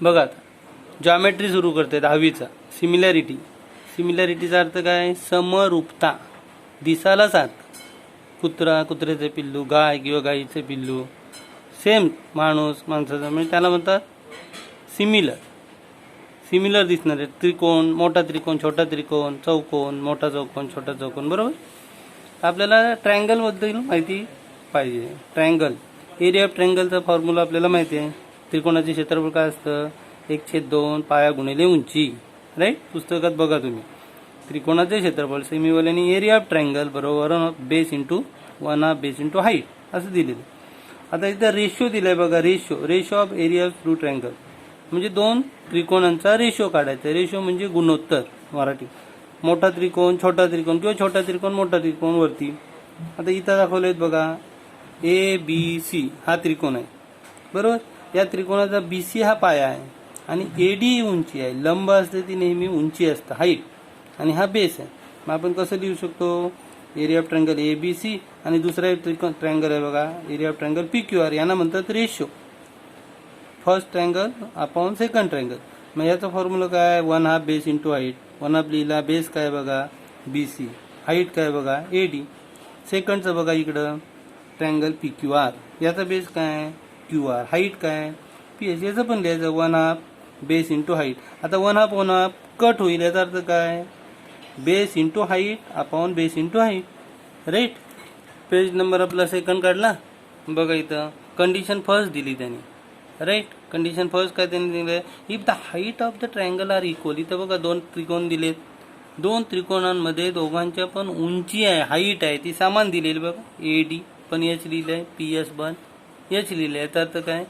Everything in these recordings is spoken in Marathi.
बघा आता जॉमेट्री सुरू करते 10वीचा. सिमिलॅरिटी. सिमिलॅरिटीचा अर्थ काय? समरूपता, दिसायला सारखं. कुत्रा, कुत्र्याचे पिल्लू, गाय किंवा गायीचे पिल्लू, सेम माणूस, माणसाचा, म्हणजे त्याला म्हणतात सिमिलर. सिमिलर दिसणार आहे. त्रिकोण, मोठा त्रिकोण, छोटा त्रिकोण, चौकोन, मोठा चौकोन, छोटा चौकोन. बरोबर. आपल्याला ट्रायंगलबद्दल माहिती पाहिजे. ट्रायंगल, एरिया ऑफ ट्रायंगलचा फॉर्म्युला आपल्याला माहिती आहे. त्रिकोणाचे क्षेत्रफळ काय असतं? 1/2 पाया गुणिले उंची. राईट. पुस्तकात बघा तुम्ही. त्रिकोणाचे क्षेत्रफळ सेमीवाल्याने एरिया ऑफ ट्रायंगल बरोबर base into 1/2 base into height असं दिलेलं. आता इथं रेशो दिलाय बघा. Ratio of area of two triangle म्हणजे दोन त्रिकोणांचा रेशो काढायचा. रेशो म्हणजे गुणोत्तर मराठी. मोठा त्रिकोण, छोटा त्रिकोण किंवा छोटा त्रिकोण, मोठा त्रिकोण वरती. आता इथं दाखवलेत बघा. ABC हा त्रिकोण आहे. बरोबर. या त्रिकोणाचा BC हा पाया आहे आणि AD ही उंची आहे. लंब असते ती नेहमी उंची असतं, हाईट. आणि हा बेस आहे. मग आपण कसं लिहू शकतो? एरिया ऑफ ट्रायंगल ABC आणि दुसरा एक ट्रायंगल आहे बघा, एरिया ऑफ ट्रायंगल PQR. यांना म्हणतात ratio. First triangle upon second triangle. मग याचा फॉर्म्युला काय? 1/2 बेस इंटू हाईट. 1/2 लिहिला. बेस काय बघा? BC. हाईट काय बघा? AD. सेकंडचं बघा इकडं ट्रायंगल PQR. याचा बेस काय? QR. हाईट काय? PS. याचं पण लिहायचं 1/2 बेस इंटू हाईट. आता 1/2 कट होईल. याचा अर्थ काय? Base into height upon base into height. Right. Page number आपला सेकंड काढला. बघा इथं कंडिशन फर्स्ट दिली त्यांनी. राईट. कंडिशन फर्स्ट काय त्यांनी दिलं? If the height of the triangle are equal. इथं बघा दोन त्रिकोण दिलेत. दोन त्रिकोणांमध्ये दोघांच्या पण उंची आहे, हाईट आहे, ती समान दिलेली बघा. AD पण H लिहिलंय, PS पण H लिहिलंय. याचा अर्थ काय?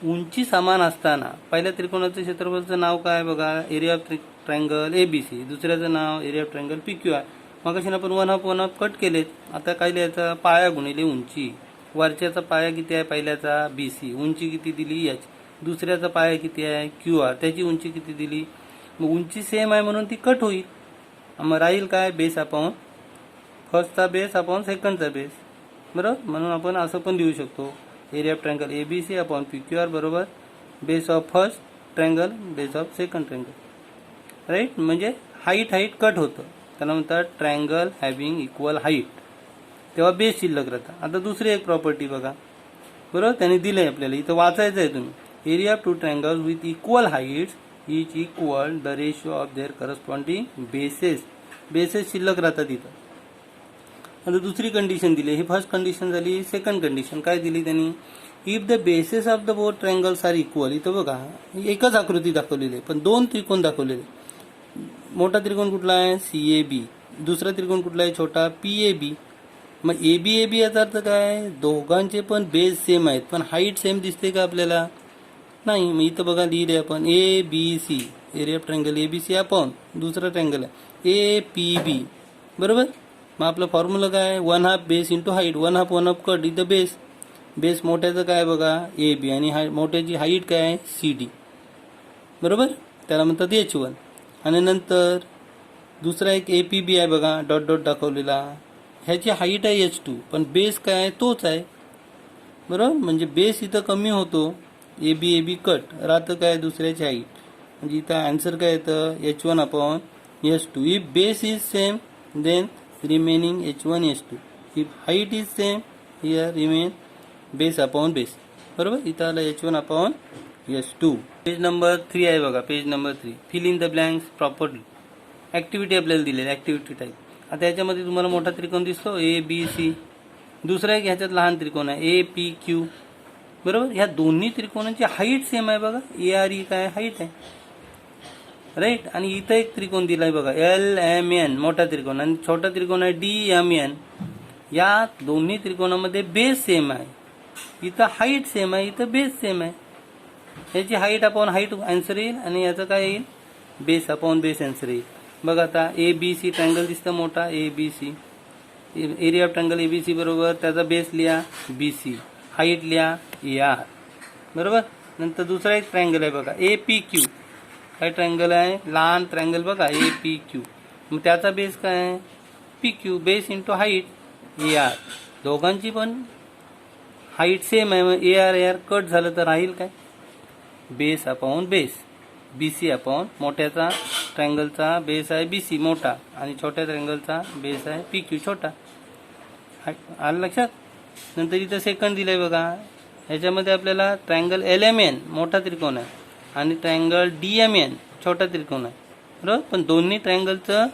उंची समान असताना पहिल्या त्रिकोणाचं क्षेत्रफळाचं नाव काय बघा? Area of triangle ABC. दुसऱ्याचं नाव एरिया ऑफ ट्रायंगल PQR. मग कशी आपण 1/2 कट केलेत. आता काय लिहायचं? पाया गुणिले उंची. वरच्याचा पाया किती आहे? पहिल्याचा BC. उंची किती दिली? H. दुसऱ्याचा पाया किती आहे? QR. त्याची उंची किती दिली? मग उंची सेम आहे म्हणून ती कट होईल. मग राहील काय? बेस अपॉन फर्स्टचा बेस अपॉन सेकंडचा बेस. बरोबर. म्हणून आपण असं पण लिहू शकतो. Area of triangle ABC upon PQR बरोबर base of first triangle base of second triangle. Right. म्हणजे हाईट कट होतं. त्याला म्हणतात ट्रायंगल हॅव्हिंग इक्वल हाईट. तेव्हा बेस शिल्लक राहतं. आता दुसरी एक प्रॉपर्टी बघा. बरोबर. त्यांनी दिलंय आपल्याला. इथं वाचायचं आहे तुम्ही. Area of two triangles with equal heights is equal the ratio of their corresponding bases. Bases शिल्लक राहतात इथं. आता दुसरी कंडिशन दिली. ही फर्स्ट कंडिशन झाली. सेकंड कंडिशन काय दिली त्यांनी? If the bases of the both triangles are equal. इथं बघा एकच आकृती दाखवलेली आहे पण दोन त्रिकोण दाखवलेले. मोठा त्रिकोण कुठला आहे? CAB. दुसरा त्रिकोण कुठला आहे? छोटा PAB. मग ABAB याचा अर्थ काय? दोघांचे पण बेस सेम आहेत पण हाईट सेम दिसते का आपल्याला? नाही. मग इथं बघा लिहिले आपण ABC area of triangle ABC upon दुसरा ट्रायंगल आहे APB. बरोबर. मग आपलं फॉर्म्युला काय? 1/2 बेस इंटू हाईट. 1/2 कट. इथं बेस मोठ्याचं काय बघा? AB आणि मोठ्याची हाईट काय आहे? CD. बरोबर. त्याला म्हणतात H1. आणि नंतर दुसरा एक APB आहे बघा, डॉट डॉट दाखवलेला. ह्याची हाईट आहे H2 पण बेस काय आहे? तोच आहे. बरोबर. म्हणजे बेस इथं कमी होतो. ABAB कट राहतं काय? दुसऱ्याची हाईट. म्हणजे इथं आन्सर काय येतं? H1 upon H2. If base is same then remaining H1 H2. if height is same here remain base upon base. बरोबर. इथं आलं H1 upon H2. Page number 3 आहे बघा. Page number 3 fill in the blanks properly. Activity आपल्याला दिलेली. Activity type. आता याच्यामध्ये तुम्हाला मोठा त्रिकोण दिसतो ABC. दुसरा एक ह्याच्यात लहान त्रिकोण आहे APQ. बरोबर. ह्या दोन्ही त्रिकोणांची हाईट सेम आहे बघा. ARE काय? हाईट आहे. राईट. आणि इथं एक त्रिकोण दिलाय बघा LMN मोठा त्रिकोण आणि छोटा त्रिकोण आहे DMN. या दोन्ही त्रिकोणामध्ये बेस सेम आहे. इथं हाईट सेम आहे, इथं बेस सेम आहे. याची हाईट अपॉन हाईट आन्सर येईल आणि याचं काय येईल? बेस अपॉन बेस आन्सर येईल. बघा आता ABC ट्रायंगल दिसतं मोठा ABC. Area of triangle ABC बरोबर त्याचा बेस लिहा BC. हाईट लिहा AR. बरोबर. नंतर दुसरा एक ट्रायंगल आहे बघा APQ. काय ट्रायंगल आहे? लहान ट्रायंगल बघा APQ. मग त्याचा बेस काय आहे? PQ. Base into height AR. दोघांची पण हाईट सेम आहे. मग AR कट झालं तर राहील काय? Base upon base, B C upon मोठ्याचा ट्रायंगलचा बेस आहे बी सी मोठा आणि छोट्या ट्रायंगलचा बेस आहे पी क्यू छोटा. आलं लक्षात. नंतर इथं सेकंड दिलंय बघा. ह्याच्यामध्ये आपल्याला ट्रायंगल एल एम एन मोठा त्रिकोण आहे आणि ट्रायंगल डी एम एन छोटा त्रिकोण आहे बरोबर. पण दोन्ही ट्रायंगलचं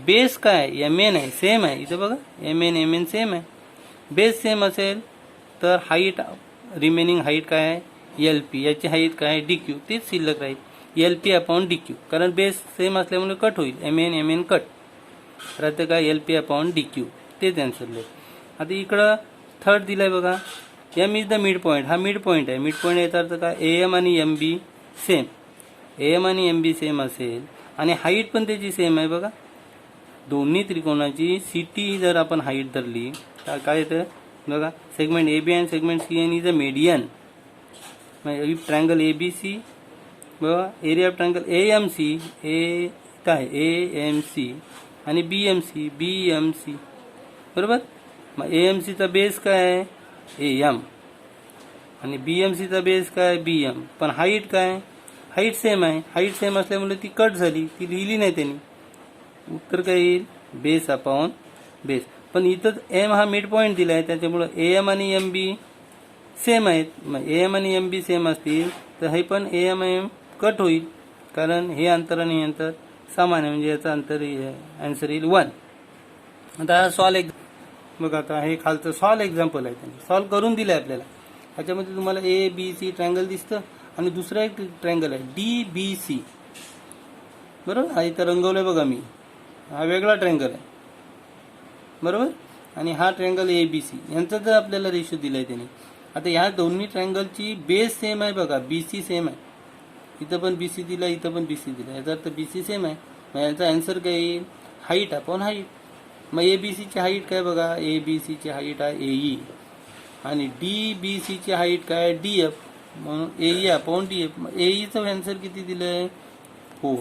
बेस काय एम एन आहे, सेम आहे. इथं बघा एम एन सेम आहे. बेस सेम असेल तर हाईट, रिमेनिंग हाईट काय आहे एल पी, याची हाईट काय आहे डी क्यू, तेच शिल्लक राहील L P upon D Q. कारण बेस सेम असल्यामुळे कट होईल, एम एन कट राहतं काय L P upon D Q, तेच आन्सर लिहिलं. आता इकडं थर्ड दिलंय बघा. M is the mid point, हा मिड पॉईंट आहे. मिड पॉईंट याचा अर्थ काय ए एम आणि M B same, A M आणि एम बी सेम असेल आणि हाईट पण त्याची सेम आहे बघा. दोन्ही त्रिकोणाची सी टी जर आपण हाईट धरली तर काय येतं बघा. Segment A B and segment C N is a median. Triangle A B C बघा, area of triangle A M C, A काय ए एम सी आणि बी एम सी बरोबर. मग ए एम सीचा बेस काय आहे ए एम आणि बी एम सीचा बेस काय बी एम. पण हाईट काय, हाईट सेम आहे. हाईट सेम असल्यामुळे ती कट झाली, ती लिहिली नाही त्यांनी. उत्तर काय येईल बेस अपॉन बेस. पण इथं एम हा मिड पॉईंट दिला आहे त्याच्यामुळं ए एम आणि एम बी सेम आहेत. मग ए एम आणि एम बी सेम असतील तर हे पण ए एम कट होईल कारण हे अंतर आणि हे अंतर समान आहे, म्हणजे याचं अंतर आन्सर येईल 1. आता सॉल्व बघा. आता हे खालचं सॉल्व एक्झाम्पल आहे, त्यांनी सॉल्व करून दिलं आहे आपल्याला. ह्याच्यामध्ये तुम्हाला ए बी सी ट्रायंगल दिसतं आणि दुसरा एक ट्रायंगल आहे डी बी सी बरोबर. हा इथं रंगवलंय बघा मी, हा वेगळा ट्रायंगल आहे बरोबर. आणि हा ट्रायंगल ए बी सी, यांचा जर आपल्याला रेशो दिलाय त्यांनी. आता ह्या दोन्ही ट्रायंगलची बेस सेम आहे बघा, बी सी सेम आहे. इथं पण बी सी दिला, इथं पण बी सी दिला, याचा अर्थ बी सी सेम आहे. मग यांचा आन्सर काय येईल हाईट अपॉन हाईट. मग ए बी सीची हाईट काय बघा, ए बी सीची हाईट आहे ए ई आणि डी बी सीची हाईट काय डी एफ, म्हणून ए ई अपॉन डी एफ. मग ए ईचं आन्सर किती दिलंय 4,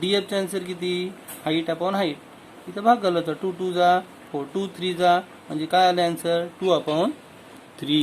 डी एफचं आन्सर किती हाईट अपॉन हाईट. इथं भाग घालवता 2 2 जा 4, 2 3 जा म्हणजे काय आलं आन्सर 2 अपॉन 3.